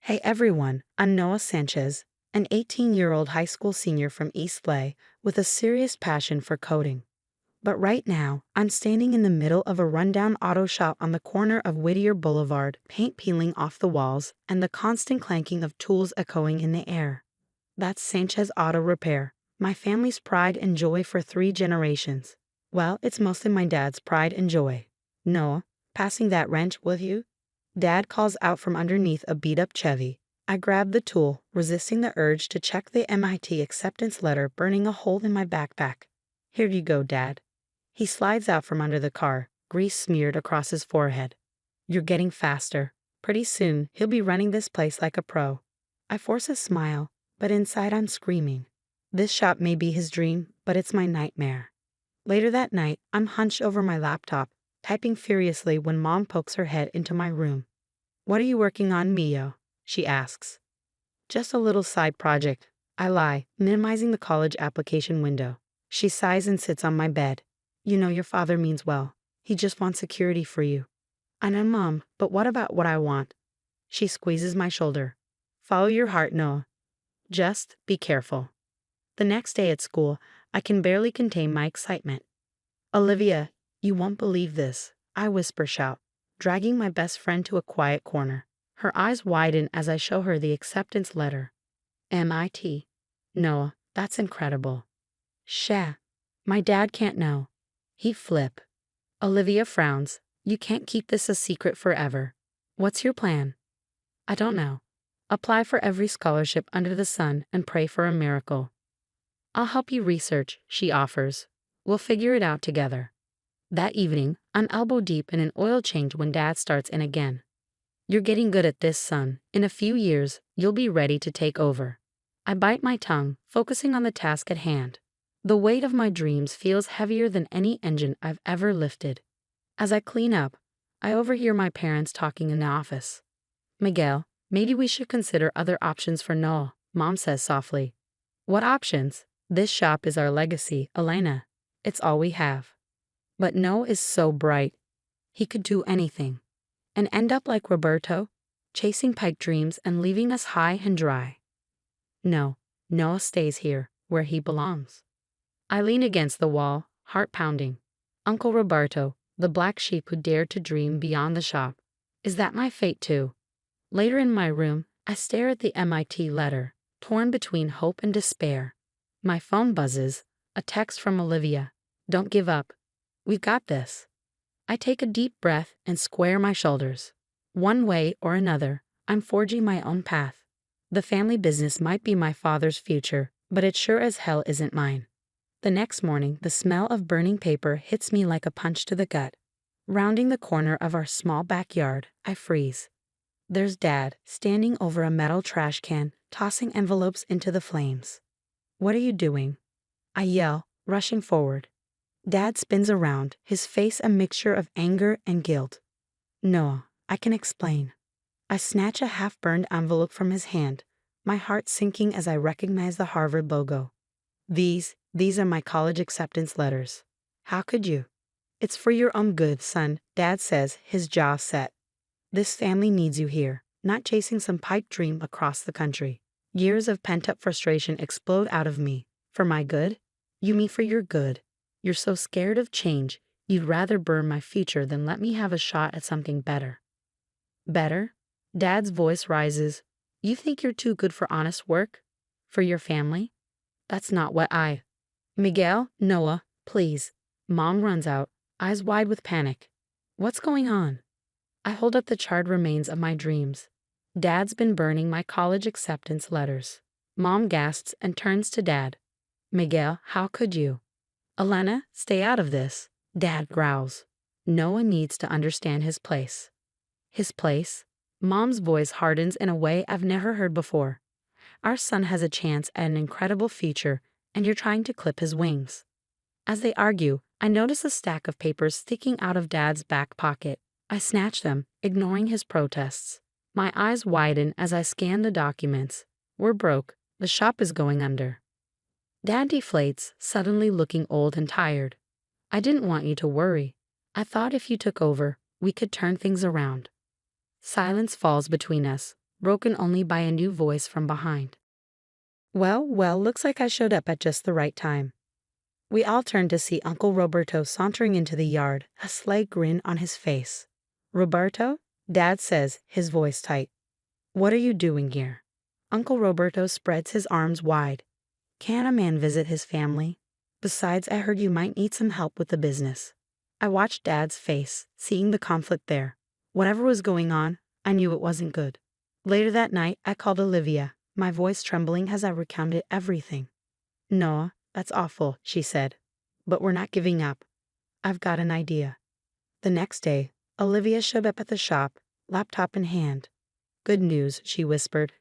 Hey everyone, I'm Noah Sanchez, an 18-year-old high school senior from East LA with a serious passion for coding. But right now, I'm standing in the middle of a rundown auto shop on the corner of Whittier Boulevard, paint peeling off the walls and the constant clanking of tools echoing in the air. That's Sanchez Auto Repair, my family's pride and joy for 3 generations. Well, it's mostly my dad's pride and joy. Noah, passing that wrench, will you? Dad calls out from underneath a beat-up Chevy. I grab the tool, resisting the urge to check the MIT acceptance letter burning a hole in my backpack. Here you go, Dad. He slides out from under the car, grease smeared across his forehead. You're getting faster. Pretty soon, he'll be running this place like a pro. I force a smile, but inside I'm screaming. This shop may be his dream, but it's my nightmare. Later that night, I'm hunched over my laptop, typing furiously when Mom pokes her head into my room. What are you working on, Mio? She asks. Just a little side project, I lie, minimizing the college application window. She sighs and sits on my bed. You know your father means well. He just wants security for you. I know, Mom, but what about what I want? She squeezes my shoulder. Follow your heart, Noah. Just be careful. The next day at school, I can barely contain my excitement. Olivia, you won't believe this, I whisper shout, dragging my best friend to a quiet corner. Her eyes widen as I show her the acceptance letter. MIT. Noah, that's incredible. Sha. My dad can't know. He flip. Olivia frowns. You can't keep this a secret forever. What's your plan? I don't know. Apply for every scholarship under the sun and pray for a miracle. I'll help you research, she offers. We'll figure it out together. That evening, I'm elbow deep in an oil change when Dad starts in again. You're getting good at this, son. In a few years, you'll be ready to take over. I bite my tongue, focusing on the task at hand. The weight of my dreams feels heavier than any engine I've ever lifted. As I clean up, I overhear my parents talking in the office. Miguel, maybe we should consider other options for Noah, Mom says softly. What options? This shop is our legacy, Elena. It's all we have. But Noah is so bright. He could do anything. And end up like Roberto, chasing pipe dreams and leaving us high and dry. No, Noah stays here, where he belongs. I lean against the wall, heart pounding. Uncle Roberto, the black sheep who dared to dream beyond the shop. Is that my fate too? Later in my room, I stare at the MIT letter, torn between hope and despair. My phone buzzes, a text from Olivia. Don't give up. We've got this. I take a deep breath and square my shoulders. One way or another, I'm forging my own path. The family business might be my father's future, but it sure as hell isn't mine. The next morning, the smell of burning paper hits me like a punch to the gut. Rounding the corner of our small backyard, I freeze. There's Dad, standing over a metal trash can, tossing envelopes into the flames. What are you doing? I yell, rushing forward. Dad spins around, his face a mixture of anger and guilt. Noah, I can explain. I snatch a half-burned envelope from his hand, my heart sinking as I recognize the Harvard logo. These are my college acceptance letters. How could you? It's for your own good, son, Dad says, his jaw set. This family needs you here, not chasing some pipe dream across the country. Years of pent-up frustration explode out of me. For my good? You mean for your good? You're so scared of change, you'd rather burn my future than let me have a shot at something better. Better? Dad's voice rises. You think you're too good for honest work? For your family? That's not what I... Miguel, Noah, please. Mom runs out, eyes wide with panic. What's going on? I hold up the charred remains of my dreams. Dad's been burning my college acceptance letters. Mom gasps and turns to Dad. Miguel, how could you? Elena, stay out of this, Dad growls. Noah needs to understand his place. His place? Mom's voice hardens in a way I've never heard before. Our son has a chance at an incredible future, and you're trying to clip his wings. As they argue, I notice a stack of papers sticking out of Dad's back pocket. I snatch them, ignoring his protests. My eyes widen as I scan the documents. We're broke. The shop is going under. Dad deflates, suddenly looking old and tired. I didn't want you to worry. I thought if you took over, we could turn things around. Silence falls between us, broken only by a new voice from behind. Well, looks like I showed up at just the right time. We all turned to see Uncle Roberto sauntering into the yard, a sly grin on his face. "Roberto?" Dad says, his voice tight. "What are you doing here?" Uncle Roberto spreads his arms wide. "Can a man visit his family? Besides, I heard you might need some help with the business." I watched Dad's face, seeing the conflict there. Whatever was going on, I knew it wasn't good. Later that night, I called Olivia, my voice trembling as I recounted everything. "No, that's awful," she said. "But we're not giving up. I've got an idea." The next day, Olivia showed up at the shop, laptop in hand. "Good news," she whispered.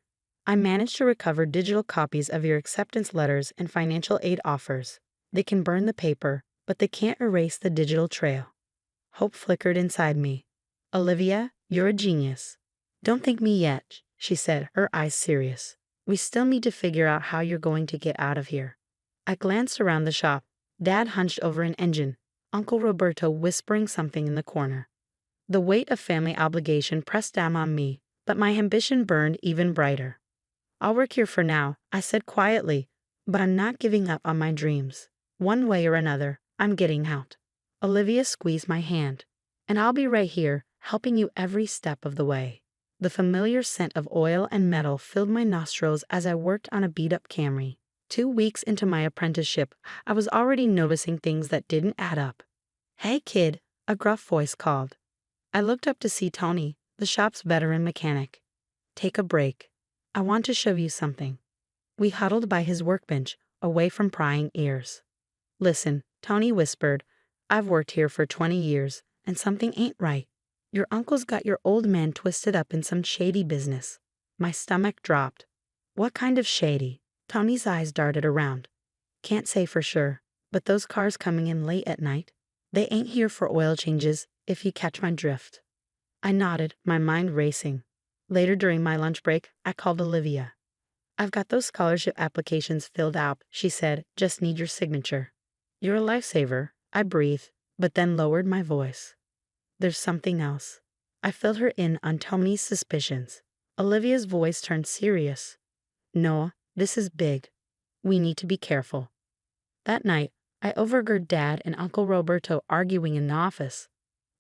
"I managed to recover digital copies of your acceptance letters and financial aid offers. They can burn the paper, but they can't erase the digital trail." Hope flickered inside me. "Olivia, you're a genius." "Don't thank me yet," she said, her eyes serious. "We still need to figure out how you're going to get out of here." I glanced around the shop. Dad hunched over an engine, Uncle Roberto whispering something in the corner. The weight of family obligation pressed down on me, but my ambition burned even brighter. "I'll work here for now," I said quietly, "but I'm not giving up on my dreams. One way or another, I'm getting out." Olivia squeezed my hand. "And I'll be right here, helping you every step of the way." The familiar scent of oil and metal filled my nostrils as I worked on a beat-up Camry. 2 weeks into my apprenticeship, I was already noticing things that didn't add up. "Hey, kid," a gruff voice called. I looked up to see Tony, the shop's veteran mechanic. "Take a break. I want to show you something." We huddled by his workbench, away from prying ears. "Listen," Tony whispered, "I've worked here for 20 years, and something ain't right. Your uncle's got your old man twisted up in some shady business." My stomach dropped. "What kind of shady?" Tony's eyes darted around. "Can't say for sure, but those cars coming in late at night, they ain't here for oil changes, if you catch my drift." I nodded, my mind racing. Later during my lunch break, I called Olivia. "I've got those scholarship applications filled out," she said, "just need your signature." "You're a lifesaver," I breathed, but then lowered my voice. "There's something else." I filled her in on Tony's suspicions. Olivia's voice turned serious. "No, this is big. We need to be careful." That night, I overheard Dad and Uncle Roberto arguing in the office.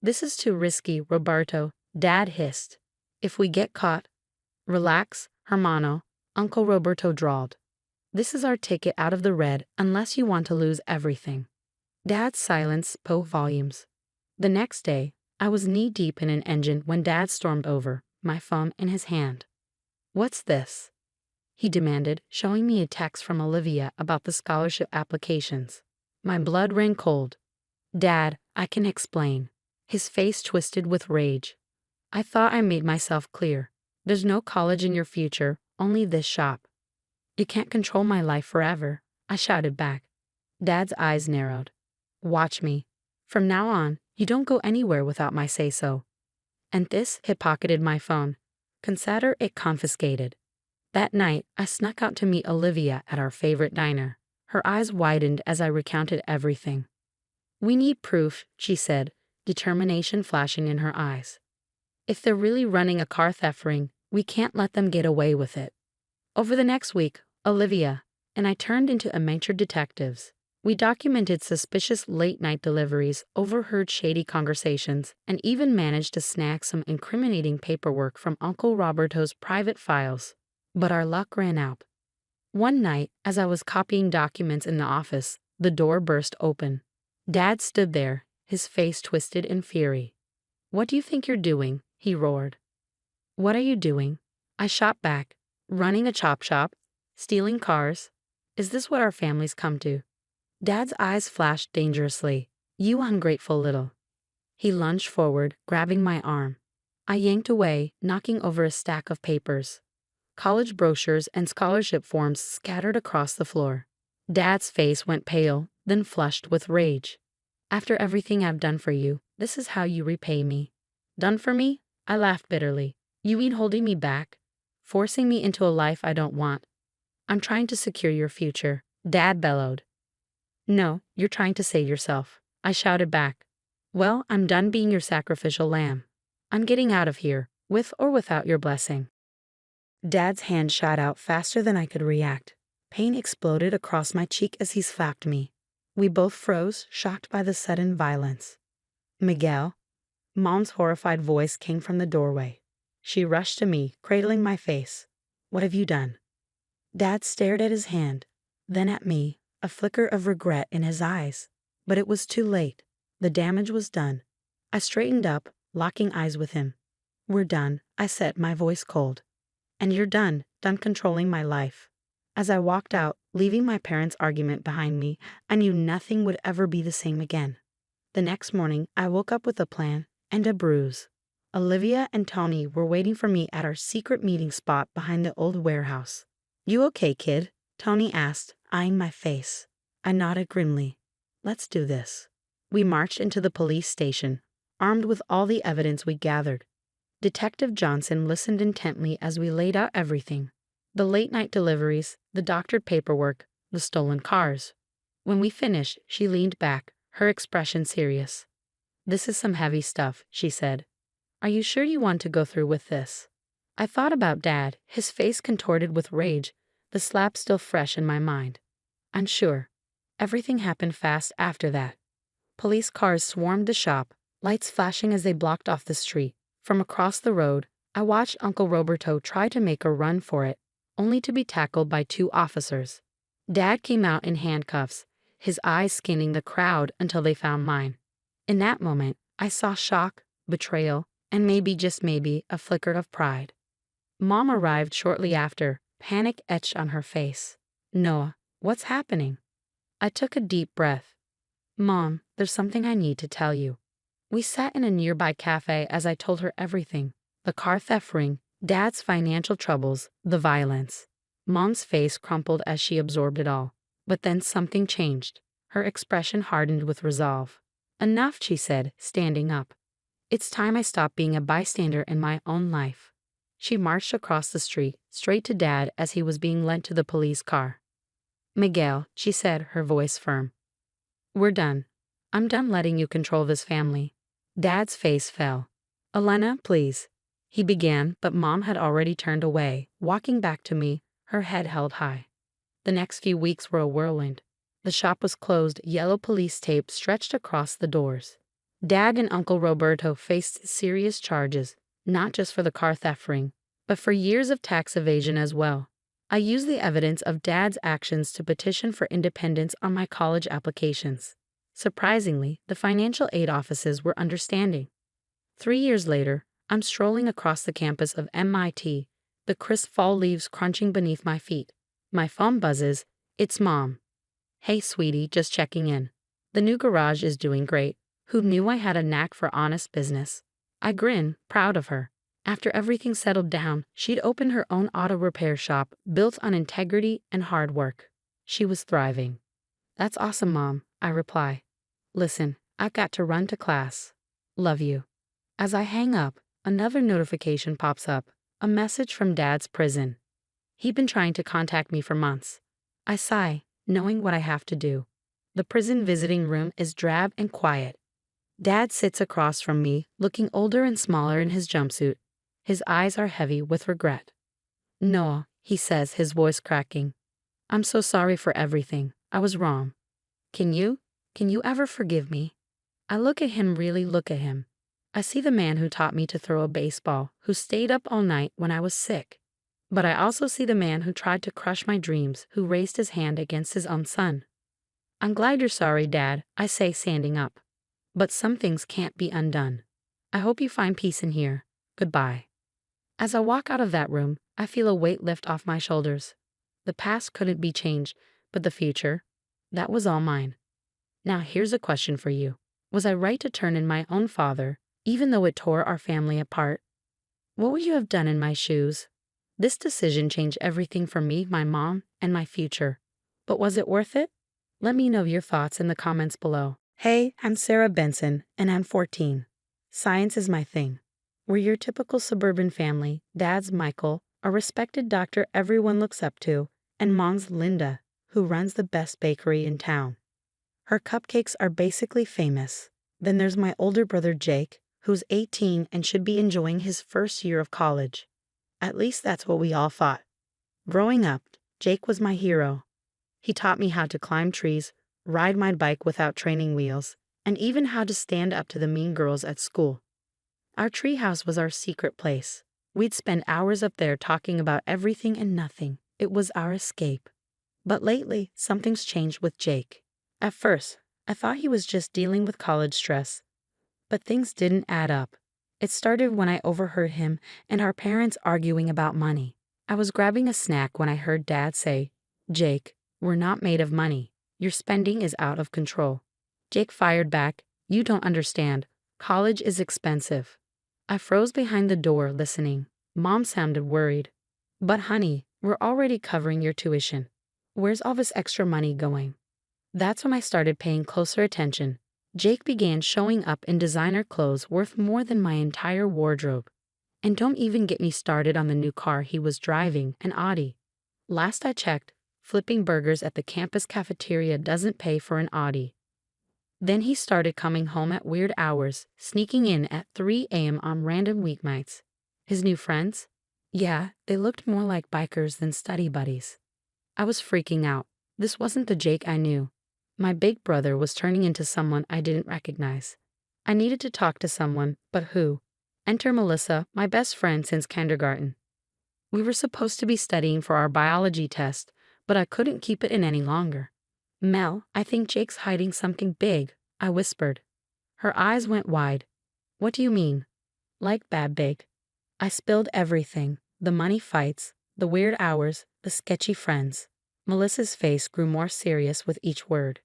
"This is too risky, Roberto," Dad hissed. "If we get caught—" "Relax, hermano," Uncle Roberto drawled. "This is our ticket out of the red unless you want to lose everything." Dad's silence spoke volumes. The next day, I was knee-deep in an engine when Dad stormed over, my phone in his hand. "What's this?" he demanded, showing me a text from Olivia about the scholarship applications. My blood ran cold. "Dad, I can explain." His face twisted with rage. "I thought I made myself clear. There's no college in your future, only this shop." "You can't control my life forever," I shouted back. Dad's eyes narrowed. "Watch me. From now on, you don't go anywhere without my say-so." And this, he pocketed my phone. Consider it confiscated. That night, I snuck out to meet Olivia at our favorite diner. Her eyes widened as I recounted everything. "We need proof," she said, determination flashing in her eyes. "If they're really running a car theft ring, we can't let them get away with it." Over the next week, Olivia and I turned into amateur detectives. We documented suspicious late-night deliveries, overheard shady conversations, and even managed to snag some incriminating paperwork from Uncle Roberto's private files. But our luck ran out. One night, as I was copying documents in the office, the door burst open. Dad stood there, his face twisted in fury. "What do you think you're doing?" he roared. "What are you doing?" I shot back. "Running a chop shop? Stealing cars? Is this what our families come to?" Dad's eyes flashed dangerously. "You ungrateful little." He lunged forward, grabbing my arm. I yanked away, knocking over a stack of papers. College brochures and scholarship forms scattered across the floor. Dad's face went pale, then flushed with rage. "After everything I've done for you, this is how you repay me." "Done for me?" I laughed bitterly. "You mean holding me back? Forcing me into a life I don't want?" "I'm trying to secure your future," Dad bellowed. "No, you're trying to save yourself," I shouted back. "Well, I'm done being your sacrificial lamb. I'm getting out of here, with or without your blessing." Dad's hand shot out faster than I could react. Pain exploded across my cheek as he slapped me. We both froze, shocked by the sudden violence. Miguel? Mom's horrified voice came from the doorway. She rushed to me, cradling my face. What have you done? Dad stared at his hand, then at me, a flicker of regret in his eyes. But it was too late. The damage was done. I straightened up, locking eyes with him. We're done, I said, my voice cold. And you're done controlling my life. As I walked out, leaving my parents' argument behind me, I knew nothing would ever be the same again. The next morning, I woke up with a plan and a bruise. Olivia and Tony were waiting for me at our secret meeting spot behind the old warehouse. You okay, kid? Tony asked, eyeing my face. I nodded grimly. Let's do this. We marched into the police station, armed with all the evidence we gathered. Detective Johnson listened intently as we laid out everything. The late-night deliveries, the doctored paperwork, the stolen cars. When we finished, she leaned back, her expression serious. This is some heavy stuff, she said. Are you sure you want to go through with this? I thought about Dad, his face contorted with rage, the slap still fresh in my mind. I'm sure. Everything happened fast after that. Police cars swarmed the shop, lights flashing as they blocked off the street. From across the road, I watched Uncle Roberto try to make a run for it, only to be tackled by 2 officers. Dad came out in handcuffs, his eyes scanning the crowd until they found mine. In that moment, I saw shock, betrayal, and maybe, just maybe, a flicker of pride. Mom arrived shortly after, panic etched on her face. Noah, what's happening? I took a deep breath. Mom, there's something I need to tell you. We sat in a nearby cafe as I told her everything. The car theft ring, Dad's financial troubles, the violence. Mom's face crumpled as she absorbed it all. But then something changed. Her expression hardened with resolve. Enough, she said, standing up. It's time I stopped being a bystander in my own life. She marched across the street, straight to Dad as he was being led to the police car. Miguel, she said, her voice firm. We're done. I'm done letting you control this family. Dad's face fell. Elena, please. He began, but Mom had already turned away, walking back to me, her head held high. The next few weeks were a whirlwind. The shop was closed, yellow police tape stretched across the doors. Dad and Uncle Roberto faced serious charges, not just for the car theft ring, but for years of tax evasion as well. I used the evidence of Dad's actions to petition for independence on my college applications. Surprisingly, the financial aid offices were understanding. 3 years later, I'm strolling across the campus of MIT, the crisp fall leaves crunching beneath my feet. My phone buzzes. It's Mom. Hey, sweetie, just checking in. The new garage is doing great. Who knew I had a knack for honest business? I grin, proud of her. After everything settled down, she'd opened her own auto repair shop, built on integrity and hard work. She was thriving. That's awesome, Mom, I reply. Listen, I've got to run to class. Love you. As I hang up, another notification pops up, a message from Dad's prison. He'd been trying to contact me for months. I sigh, knowing what I have to do. The prison visiting room is drab and quiet. Dad sits across from me, looking older and smaller in his jumpsuit. His eyes are heavy with regret. Noah, he says, his voice cracking. I'm so sorry for everything. I was wrong. Can you ever forgive me? I look at him, really look at him. I see the man who taught me to throw a baseball, who stayed up all night when I was sick. But I also see the man who tried to crush my dreams, who raised his hand against his own son. I'm glad you're sorry, Dad, I say, standing up. But some things can't be undone. I hope you find peace in here. Goodbye. As I walk out of that room, I feel a weight lift off my shoulders. The past couldn't be changed, but the future, that was all mine. Now here's a question for you. Was I right to turn in my own father, even though it tore our family apart? What would you have done in my shoes? This decision changed everything for me, my mom, and my future. But was it worth it? Let me know your thoughts in the comments below. Hey, I'm Sarah Benson, and I'm 14. Science is my thing. We're your typical suburban family. Dad's Michael, a respected doctor everyone looks up to, and Mom's Linda, who runs the best bakery in town. Her cupcakes are basically famous. Then there's my older brother Jake, who's 18 and should be enjoying his first year of college. At least that's what we all thought. Growing up, Jake was my hero. He taught me how to climb trees, ride my bike without training wheels, and even how to stand up to the mean girls at school. Our treehouse was our secret place. We'd spend hours up there talking about everything and nothing. It was our escape. But lately, something's changed with Jake. At first, I thought he was just dealing with college stress. But things didn't add up. It started when I overheard him and our parents arguing about money. I was grabbing a snack when I heard Dad say, "Jake, we're not made of money. Your spending is out of control." Jake fired back, "You don't understand. College is expensive." I froze behind the door listening. Mom sounded worried. "But honey, we're already covering your tuition. Where's all this extra money going?" That's when I started paying closer attention. Jake began showing up in designer clothes worth more than my entire wardrobe. And don't even get me started on the new car he was driving, an Audi. Last I checked, flipping burgers at the campus cafeteria doesn't pay for an Audi. Then he started coming home at weird hours, sneaking in at 3 a.m. on random weeknights. His new friends? Yeah, they looked more like bikers than study buddies. I was freaking out. This wasn't the Jake I knew. My big brother was turning into someone I didn't recognize. I needed to talk to someone, but who? Enter Melissa, my best friend since kindergarten. We were supposed to be studying for our biology test, but I couldn't keep it in any longer. "Mel, I think Jake's hiding something big," I whispered. Her eyes went wide. "What do you mean?" "Like bad big." I spilled everything, the money fights, the weird hours, the sketchy friends. Melissa's face grew more serious with each word.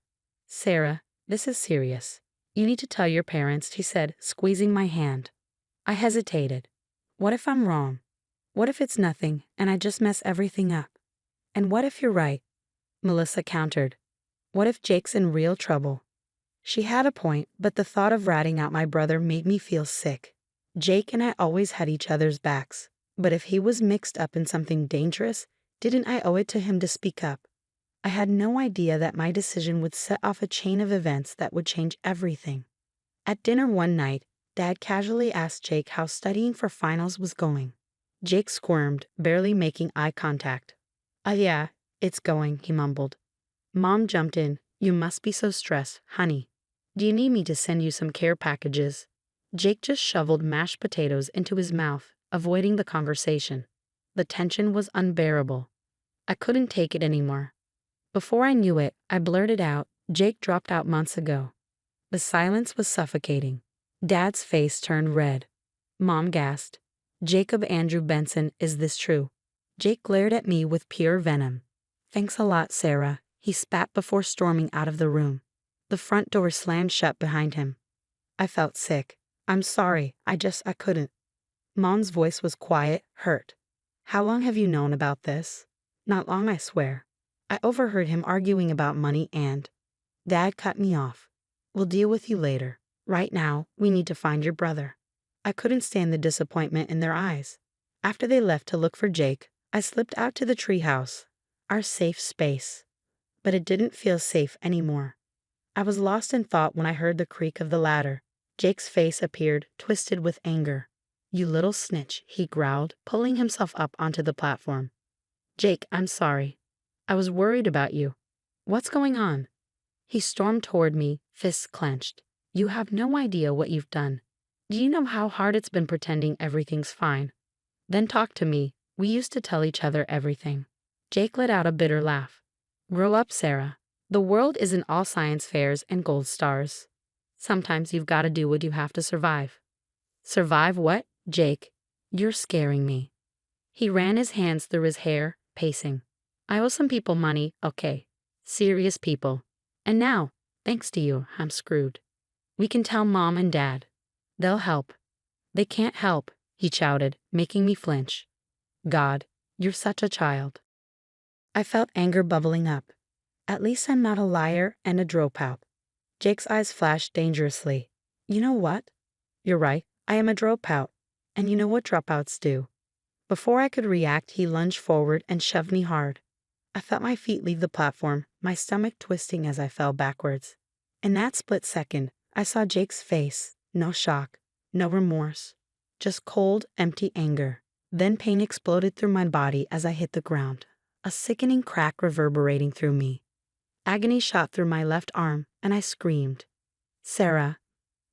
"Sarah, this is serious. You need to tell your parents," he said, squeezing my hand. I hesitated. What if I'm wrong? What if it's nothing and I just mess everything up? And what if you're right? Melissa countered. What if Jake's in real trouble? She had a point, but the thought of ratting out my brother made me feel sick. Jake and I always had each other's backs, but if he was mixed up in something dangerous, didn't I owe it to him to speak up? I had no idea that my decision would set off a chain of events that would change everything. At dinner one night, Dad casually asked Jake how studying for finals was going. Jake squirmed, barely making eye contact. Yeah, it's going," he mumbled. Mom jumped in. "You must be so stressed, honey. Do you need me to send you some care packages?" Jake just shoveled mashed potatoes into his mouth, avoiding the conversation. The tension was unbearable. I couldn't take it anymore. Before I knew it, I blurted out, "Jake dropped out months ago." The silence was suffocating. Dad's face turned red. Mom gasped. "Jacob Andrew Benson, is this true?" Jake glared at me with pure venom. "Thanks a lot, Sarah," he spat before storming out of the room. The front door slammed shut behind him. I felt sick. "I'm sorry, I couldn't." Mom's voice was quiet, hurt. "How long have you known about this?" "Not long, I swear." I overheard him arguing about money and... Dad cut me off. "We'll deal with you later. Right now, we need to find your brother." I couldn't stand the disappointment in their eyes. After they left to look for Jake, I slipped out to the treehouse, our safe space. But it didn't feel safe anymore. I was lost in thought when I heard the creak of the ladder. Jake's face appeared, twisted with anger. "You little snitch," he growled, pulling himself up onto the platform. "Jake, I'm sorry. I was worried about you. What's going on?" He stormed toward me, fists clenched. "You have no idea what you've done. Do you know how hard it's been pretending everything's fine? Then talk to me. We used to tell each other everything." Jake let out a bitter laugh. "Grow up, Sarah. The world isn't all science fairs and gold stars. Sometimes you've got to do what you have to survive." "Survive what, Jake? You're scaring me." He ran his hands through his hair, pacing. "I owe some people money, okay. Serious people. And now, thanks to you, I'm screwed. We can tell Mom and Dad. They'll help." "They can't help," he shouted, making me flinch. "God, you're such a child." I felt anger bubbling up. At least I'm not a liar and a dropout. Jake's eyes flashed dangerously. "You know what? You're right, I am a dropout. And you know what dropouts do." Before I could react, he lunged forward and shoved me hard. I felt my feet leave the platform, my stomach twisting as I fell backwards. In that split second, I saw Jake's face. No shock, no remorse. Just cold, empty anger. Then pain exploded through my body as I hit the ground, a sickening crack reverberating through me. Agony shot through my left arm, and I screamed. "Sarah."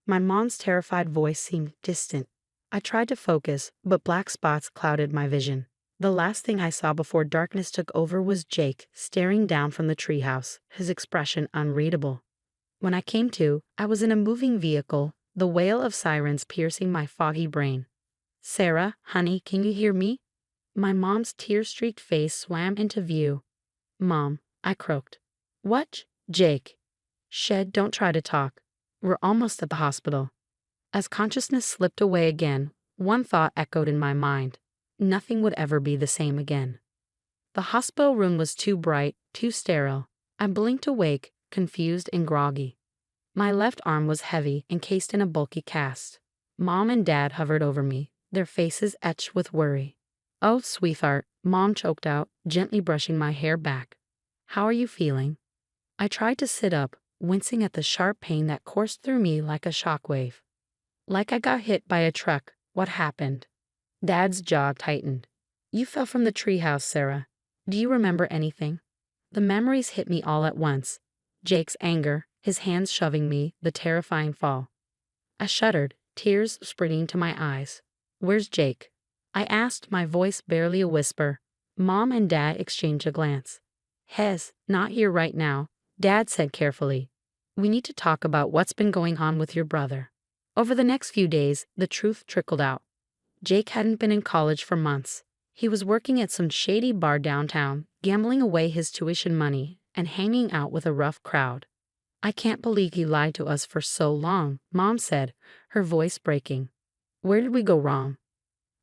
My mom's terrified voice seemed distant. I tried to focus, but black spots clouded my vision. The last thing I saw before darkness took over was Jake staring down from the treehouse, his expression unreadable. When I came to, I was in a moving vehicle, the wail of sirens piercing my foggy brain. "Sarah, honey, can you hear me?" My mom's tear-streaked face swam into view. "Mom," I croaked. "What?" "Jake." "Shed, don't try to talk. We're almost at the hospital." As consciousness slipped away again, one thought echoed in my mind. Nothing would ever be the same again. The hospital room was too bright, too sterile. I blinked awake, confused and groggy. My left arm was heavy, encased in a bulky cast. Mom and Dad hovered over me, their faces etched with worry. "Oh, sweetheart," Mom choked out, gently brushing my hair back. "How are you feeling?" I tried to sit up, wincing at the sharp pain that coursed through me like a shockwave. "Like I got hit by a truck. What happened?" Dad's jaw tightened. "You fell from the treehouse, Sarah. Do you remember anything?" The memories hit me all at once. Jake's anger, his hands shoving me, the terrifying fall. I shuddered, tears springing to my eyes. "Where's Jake?" I asked, my voice barely a whisper. Mom and Dad exchanged a glance. "Hez, not here right now," Dad said carefully. "We need to talk about what's been going on with your brother." Over the next few days, the truth trickled out. Jake hadn't been in college for months. He was working at some shady bar downtown, gambling away his tuition money, and hanging out with a rough crowd. "I can't believe he lied to us for so long," Mom said, her voice breaking. "Where did we go wrong?"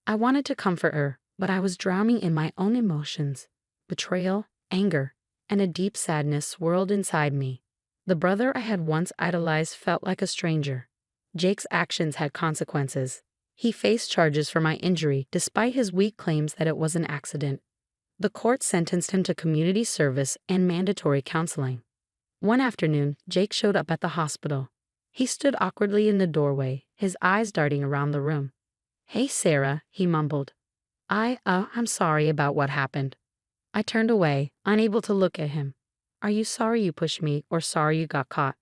I wanted to comfort her, but I was drowning in my own emotions. Betrayal, anger, and a deep sadness swirled inside me. The brother I had once idolized felt like a stranger. Jake's actions had consequences. He faced charges for my injury despite his weak claims that it was an accident. The court sentenced him to community service and mandatory counseling. One afternoon, Jake showed up at the hospital. He stood awkwardly in the doorway, his eyes darting around the room. "Hey, Sarah," he mumbled. I'm sorry about what happened." I turned away, unable to look at him. "Are you sorry you pushed me or sorry you got caught?"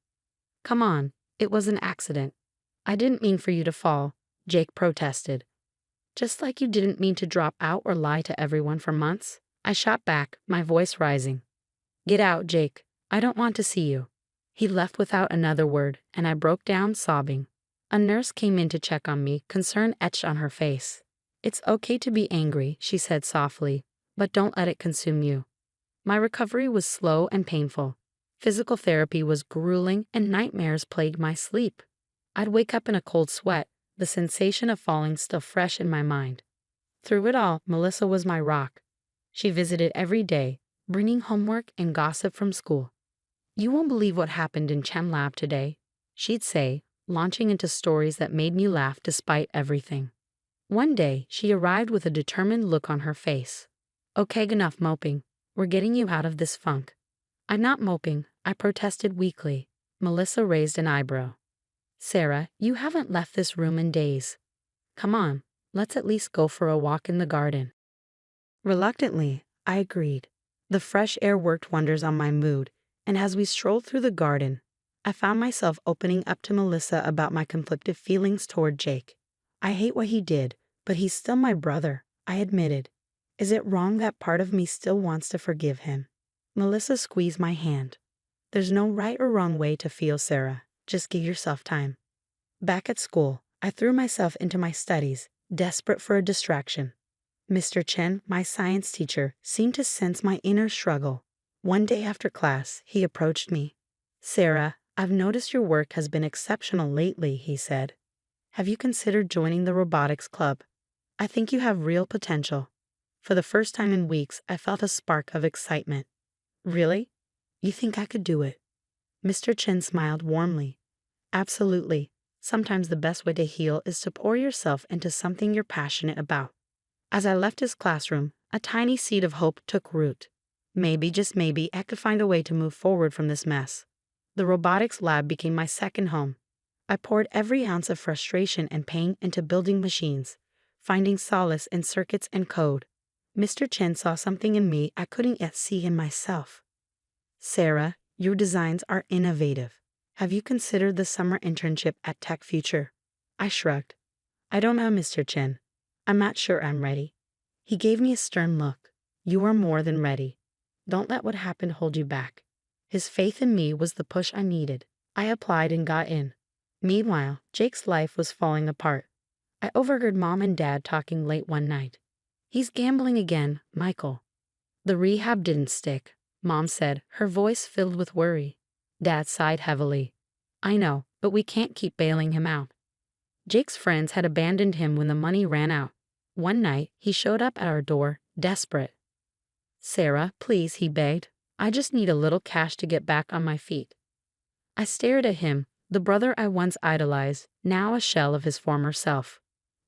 "Come on, it was an accident." "I didn't mean for you to fall," Jake protested. "Just like you didn't mean to drop out or lie to everyone for months," I shot back, my voice rising. "Get out, Jake. I don't want to see you." He left without another word, and I broke down sobbing. A nurse came in to check on me, concern etched on her face. "It's okay to be angry," she said softly, "but don't let it consume you." My recovery was slow and painful. Physical therapy was grueling, and nightmares plagued my sleep. I'd wake up in a cold sweat, the sensation of falling still fresh in my mind. Through it all, Melissa was my rock. She visited every day, bringing homework and gossip from school. "You won't believe what happened in Chem Lab today," she'd say, launching into stories that made me laugh despite everything. One day, she arrived with a determined look on her face. "Okay, enough moping. We're getting you out of this funk." "I'm not moping," I protested weakly. Melissa raised an eyebrow. "Sarah, you haven't left this room in days. Come on, let's at least go for a walk in the garden." Reluctantly, I agreed. The fresh air worked wonders on my mood, and as we strolled through the garden, I found myself opening up to Melissa about my conflicted feelings toward Jake. "I hate what he did, but he's still my brother," I admitted. "Is it wrong that part of me still wants to forgive him?" Melissa squeezed my hand. "There's no right or wrong way to feel, Sarah. Just give yourself time." Back at school, I threw myself into my studies, desperate for a distraction. Mr. Chen, my science teacher, seemed to sense my inner struggle. One day after class, he approached me. "Sarah, I've noticed your work has been exceptional lately," he said. "Have you considered joining the robotics club? I think you have real potential." For the first time in weeks, I felt a spark of excitement. "Really? You think I could do it?" Mr. Chen smiled warmly. "Absolutely. Sometimes the best way to heal is to pour yourself into something you're passionate about." As I left his classroom, a tiny seed of hope took root. Maybe, just maybe, I could find a way to move forward from this mess. The robotics lab became my second home. I poured every ounce of frustration and pain into building machines, finding solace in circuits and code. Mr. Chen saw something in me I couldn't yet see in myself. Sarah, your designs are innovative. Have you considered the summer internship at Tech Future? I shrugged. I don't know, Mr. Chen. I'm not sure I'm ready. He gave me a stern look. You are more than ready. Don't let what happened hold you back. His faith in me was the push I needed. I applied and got in. Meanwhile, Jake's life was falling apart. I overheard Mom and Dad talking late one night. He's gambling again, Michael. The rehab didn't stick, Mom said, her voice filled with worry. Dad sighed heavily. I know, but we can't keep bailing him out. Jake's friends had abandoned him when the money ran out. One night, he showed up at our door, desperate. Sarah, please, he begged. I just need a little cash to get back on my feet. I stared at him, the brother I once idolized, now a shell of his former self.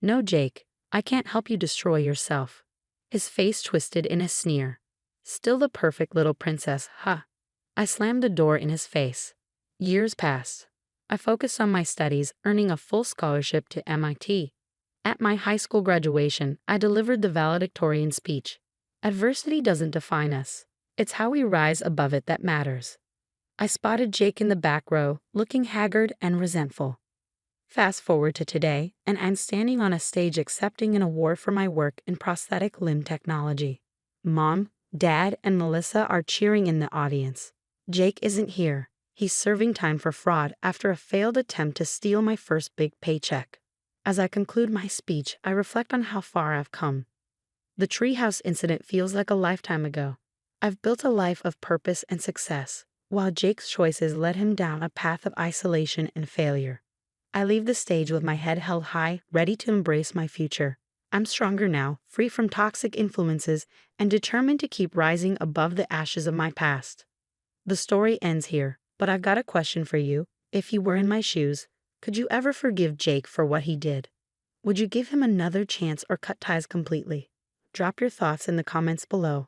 No, Jake, I can't help you destroy yourself. His face twisted in a sneer. Still the perfect little princess, huh? I slammed the door in his face. Years passed. I focused on my studies, earning a full scholarship to MIT. At my high school graduation, I delivered the valedictorian speech. Adversity doesn't define us. It's how we rise above it that matters. I spotted Jake in the back row, looking haggard and resentful. Fast forward to today, and I'm standing on a stage accepting an award for my work in prosthetic limb technology. Mom, Dad, and Melissa are cheering in the audience. Jake isn't here. He's serving time for fraud after a failed attempt to steal my first big paycheck. As I conclude my speech, I reflect on how far I've come. The treehouse incident feels like a lifetime ago. I've built a life of purpose and success, while Jake's choices led him down a path of isolation and failure. I leave the stage with my head held high, ready to embrace my future. I'm stronger now, free from toxic influences, and determined to keep rising above the ashes of my past. The story ends here, but I've got a question for you. If you were in my shoes, could you ever forgive Jake for what he did? Would you give him another chance or cut ties completely? Drop your thoughts in the comments below.